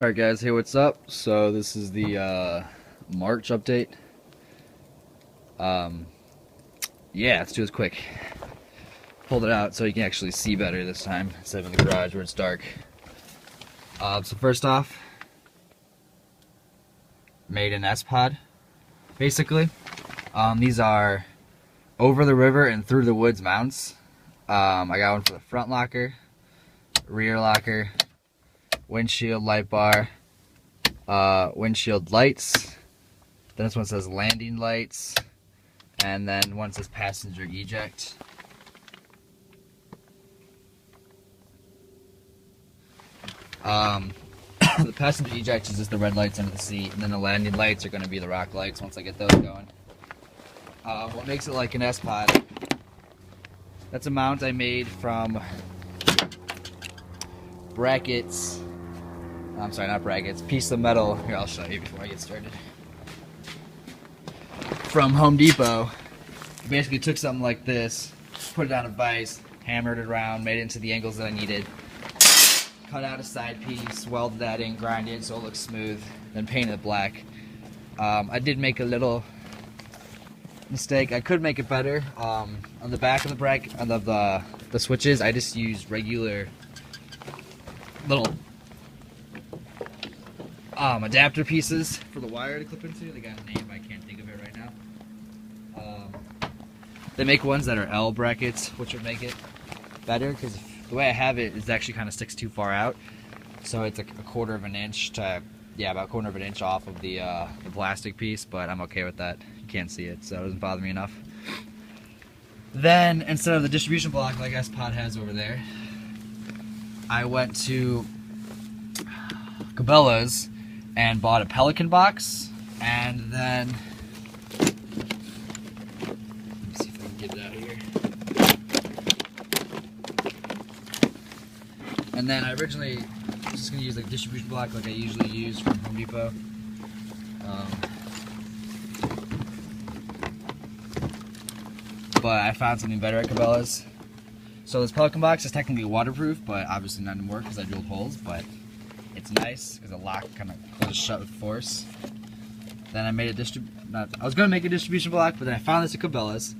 Alright guys, hey, what's up? So this is the March update. Um, yeah, let's do this quick. Pulled it out so you can actually see better this time instead of in the garage where it's dark. So first off, made in S-Pod, basically. These are over the river and through the woods mounts. I got one for the front locker, rear locker, windshield light bar, windshield lights. Then this one says landing lights, and then one says passenger eject. The passenger eject is just the red lights under the seat, and then the landing lights are going to be the rock lights once I get those going. What makes it like an S-Pod, that's a mount I made from brackets. I'm sorry, not brackets, piece of metal. Here, I'll show you before I get started. From Home Depot. Basically took something like this, put it on a vise, hammered it around, made it into the angles that I needed, cut out a side piece, welded that in, grinded it so it looks smooth, then painted it black. I did make a little mistake. I could make it better. On the back of the bracket, on the switches, I just used regular little adapter pieces for the wire to clip into. They got a name, I can't think of it right now. They make ones that are L brackets, which would make it better, because the way I have it is actually kind of sticks too far out. So it's like a quarter of an inch to, yeah, about a quarter of an inch off of the plastic piece, but I'm okay with that. You can't see it, so it doesn't bother me enough. Then, instead of the distribution block like S-Pod has over there, I went to Cabela's and bought a Pelican box, and then let me see if I can get it out of here. And then I originally was just gonna use like a distribution block like I usually use from Home Depot. But I found something better at Cabela's. So this Pelican box is technically waterproof, but obviously not anymore because I drilled holes, but it's nice because the lock kind of closes shut with force. Then I made a I was going to make a distribution block, but then I found this at Cabela's.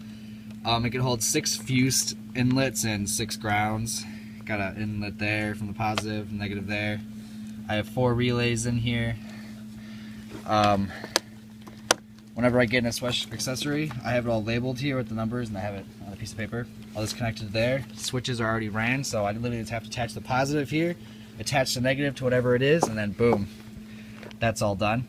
It can hold 6 fused inlets and 6 grounds. Got an inlet there from the positive, negative there. I have 4 relays in here. Whenever I get an accessory, I have it all labeled here with the numbers, and I have it on a piece of paper. All this connected there. Switches are already ran, so I literally just have to attach the positive here, attach the negative to whatever it is, and then boom, that's all done.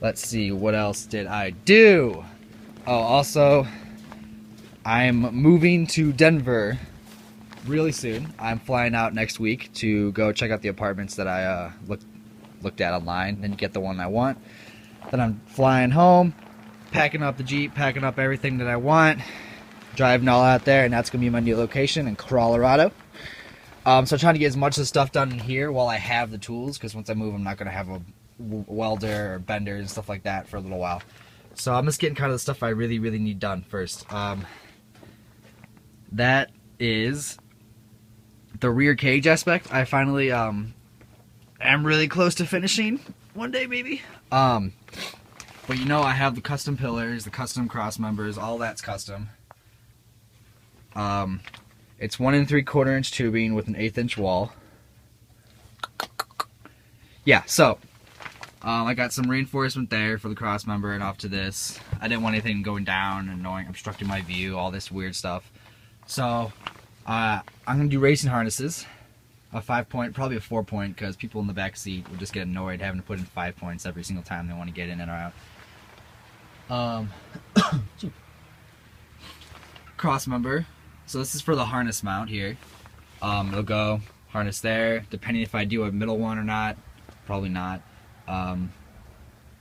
Let's see, what else did I do? Oh, also, I'm moving to Denver really soon. I'm flying out next week to go check out the apartments that I looked at online, then get the one I want. Then I'm flying home, packing up the Jeep, packing up everything that I want, driving all out there, and that's going to be my new location in Colorado. So I'm trying to get as much of the stuff done in here while I have the tools, because once I move, I'm not going to have a welder or bender and stuff like that for a little while. So I'm just getting kind of the stuff I really, really need done first. That is the rear cage aspect. I finally am really close to finishing one day, maybe. But you know, I have the custom pillars, the custom cross members, all that's custom. It's 1 3/4 inch tubing with an 1/8 inch wall. Yeah, so I got some reinforcement there for the cross member and off to this. I didn't want anything going down, annoying, obstructing my view, all this weird stuff. So I'm gonna do racing harnesses. A 5-point, probably a 4-point, because people in the back seat would just get annoyed having to put in 5 points every single time they want to get in and out. Cross member. So this is for the harness mount here. It'll go harness there, depending if I do a middle one or not. Probably not. Then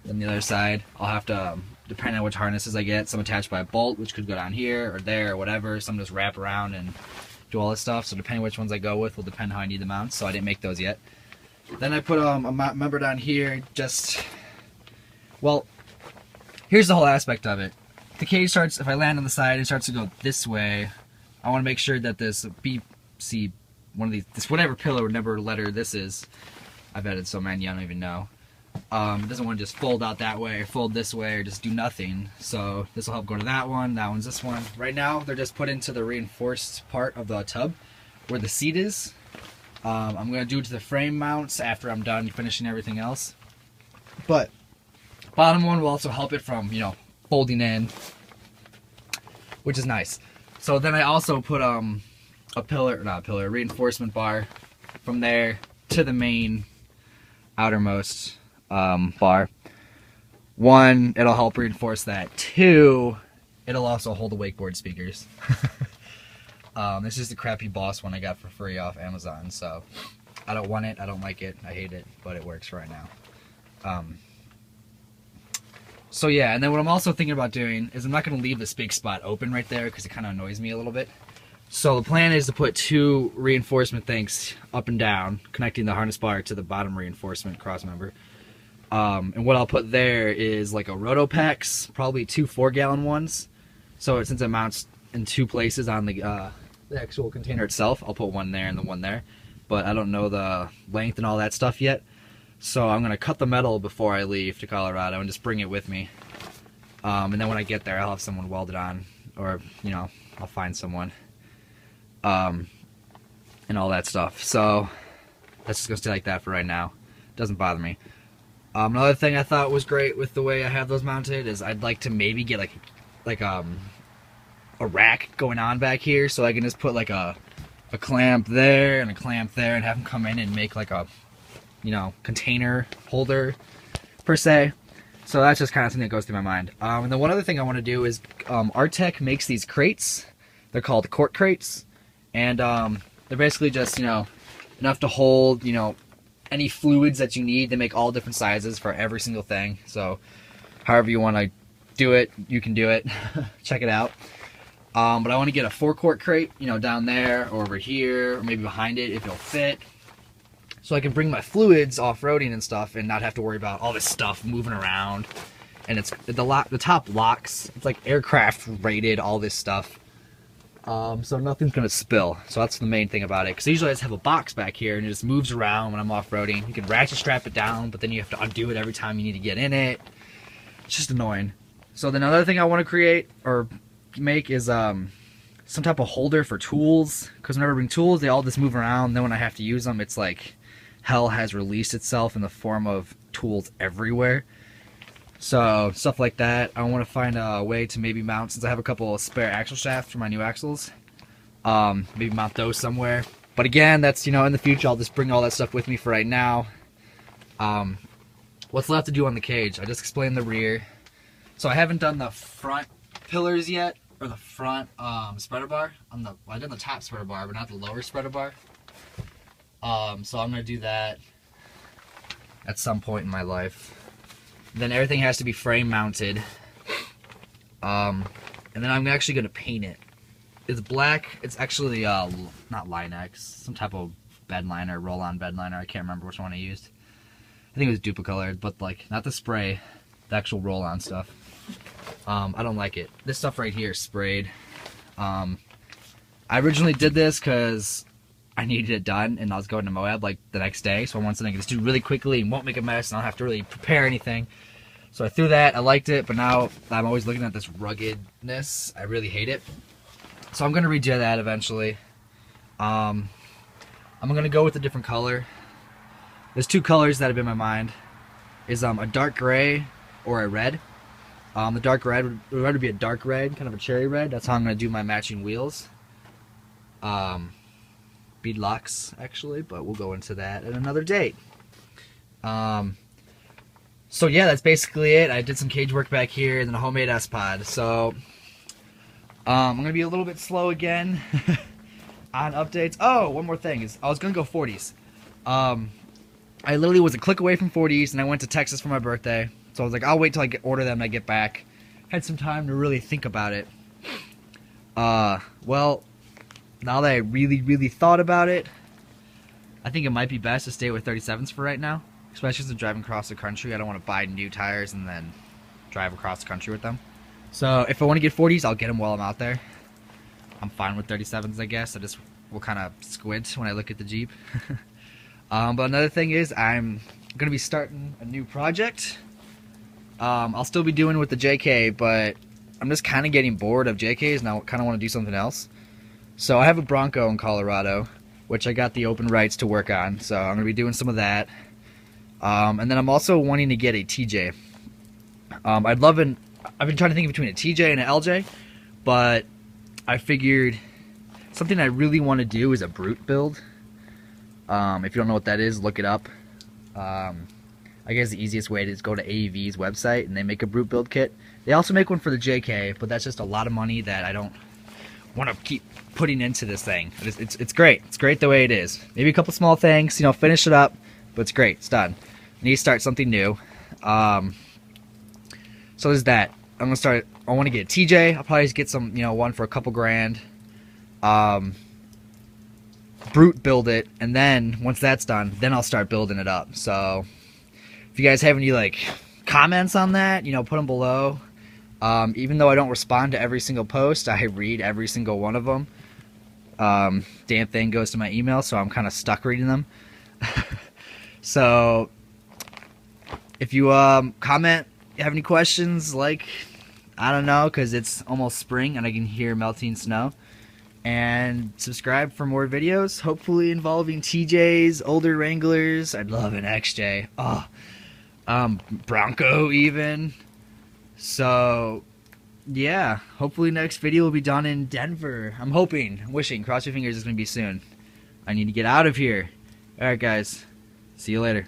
the other side, I'll have to, depending on which harnesses I get, some attached by a bolt, which could go down here or there or whatever. Some just wrap around and do all this stuff. So depending which ones I go with will depend how I need the mounts. So I didn't make those yet. Then I put a mount member down here. Just, well, here's the whole aspect of it. The cage starts, if I land on the side, it starts to go this way. I want to make sure that this BC one of these, this whatever pillar, whatever letter this is. I've added so many, I don't even know. It doesn't want to just fold out that way, or fold this way, or just do nothing. So this will help go to that one's this one. Right now, they're just put into the reinforced part of the tub where the seat is. I'm going to do it to the frame mounts after I'm done finishing everything else. But bottom one will also help it from, you know, folding in, which is nice. So then I also put a reinforcement bar from there to the main outermost bar. One, it'll help reinforce that. Two, it'll also hold the wakeboard speakers. This is the crappy Boss one I got for free off Amazon, so I don't want it, I don't like it, I hate it, but it works right now. So yeah, and then what I'm also thinking about doing is I'm not going to leave this big spot open right there because it kind of annoys me a little bit. So the plan is to put two reinforcement things up and down, connecting the harness bar to the bottom reinforcement cross member. And what I'll put there is like a Rotopax, probably two 4-gallon ones. So since it mounts in two places on the actual container itself, I'll put one there and the one there. But I don't know the length and all that stuff yet. So I'm going to cut the metal before I leave to Colorado and just bring it with me. And then when I get there, I'll have someone weld it on, or, you know, I'll find someone. And all that stuff. So that's just going to stay like that for right now. Doesn't bother me. Another thing I thought was great with the way I have those mounted is I'd like to maybe get like a rack going on back here, so I can just put like a clamp there and a clamp there and have them come in and make like a, you know, container holder per se. So that's just kind of something that goes through my mind. And then one other thing I want to do is Artec makes these crates. They're called quart crates, and they're basically just, you know, enough to hold, you know, any fluids that you need. They make all different sizes for every single thing. So however you want to do it, you can do it. Check it out. But I want to get a 4-quart crate, you know, down there or over here, or maybe behind it if it'll fit. So I can bring my fluids off-roading and stuff and not have to worry about all this stuff moving around. And it's the top locks. It's like aircraft rated, all this stuff. So nothing's going to spill. So that's the main thing about it. Because usually I just have a box back here and it just moves around when I'm off-roading. You can ratchet strap it down, but then you have to undo it every time you need to get in it. It's just annoying. So then another thing I want to create or make is some type of holder for tools. Because whenever I bring tools, they all just move around. And then when I have to use them, it's like hell has released itself in the form of tools everywhere. So stuff like that. I want to find a way to maybe mount, since I have a couple of spare axle shafts for my new axles, maybe mount those somewhere. But again, that's, you know, in the future. I'll just bring all that stuff with me for right now. What's left to do on the cage? I just explained the rear. So I haven't done the front pillars yet, or the front spreader bar. I did the top spreader bar, but not the lower spreader bar. So I'm gonna do that at some point in my life. Then everything has to be frame mounted. And then I'm actually going to paint it. It's black. It's actually not Linex, some type of bed liner, roll-on bed liner. I can't remember which one I used. I think it was Duplicolored, but like not the spray, the actual roll-on stuff. I don't like it. This stuff right here is sprayed. I originally did this because I needed it done, and I was going to Moab like the next day, so I wanted something I could just do really quickly and won't make a mess, and I don't have to really prepare anything. So I threw that. I liked it, but now I'm always looking at this ruggedness. I really hate it. So I'm going to redo that eventually. I'm going to go with a different color. There's two colors that have been in my mind. Is a dark gray or a red. The dark red would rather be a dark red, kind of a cherry red. That's how I'm going to do my matching wheels. Bead locks, actually, but we'll go into that at another date. So yeah, that's basically it. I did some cage work back here and then a homemade S-Pod. So I'm going to be a little bit slow again on updates. Oh, one more thing is I was going to go 40s. I literally was a click away from 40s, and I went to Texas for my birthday. So I was like, I'll wait till I order them and I get back. Had some time to really think about it. Well, now that I really thought about it, I think it might be best to stay with 37s for right now. Especially since I'm driving across the country. I don't want to buy new tires and then drive across the country with them. So if I want to get 40s, I'll get them while I'm out there. I'm fine with 37s, I guess. I just will kind of squint when I look at the Jeep. But another thing is I'm going to be starting a new project. I'll still be doing with the JK, but I'm just kind of getting bored of JKs and I kind of want to do something else. So I have a Bronco in Colorado, which I got the open rights to work on. So I'm going to be doing some of that. And then I'm also wanting to get a TJ. I've been trying to think between a TJ and an LJ, but I figured something I really want to do is a brute build. If you don't know what that is, look it up. I guess the easiest way is go to AEV's website and they make a brute build kit. They also make one for the JK, but that's just a lot of money that I don't want to keep putting into this thing. It's great. It's great the way it is. Maybe a couple small things, you know, finish it up, but it's great. It's done. I need to start something new. So there's that. I want to get a TJ. I'll probably just get some, you know, one for a couple grand. Brute build it, and then once that's done, then I'll start building it up. So if you guys have any like comments on that, you know, put them below. Even though I don't respond to every single post, I read every single one of them. Damn thing goes to my email, so I'm kind of stuck reading them. So if you comment, have any questions, like, I don't know, because it's almost spring and I can hear melting snow. And subscribe for more videos, hopefully involving TJs, older Wranglers. I'd love an XJ. Oh, Bronco even. So, yeah, hopefully next video will be done in Denver. I'm wishing, cross your fingers, it's going to be soon. I need to get out of here. Alright guys, see you later.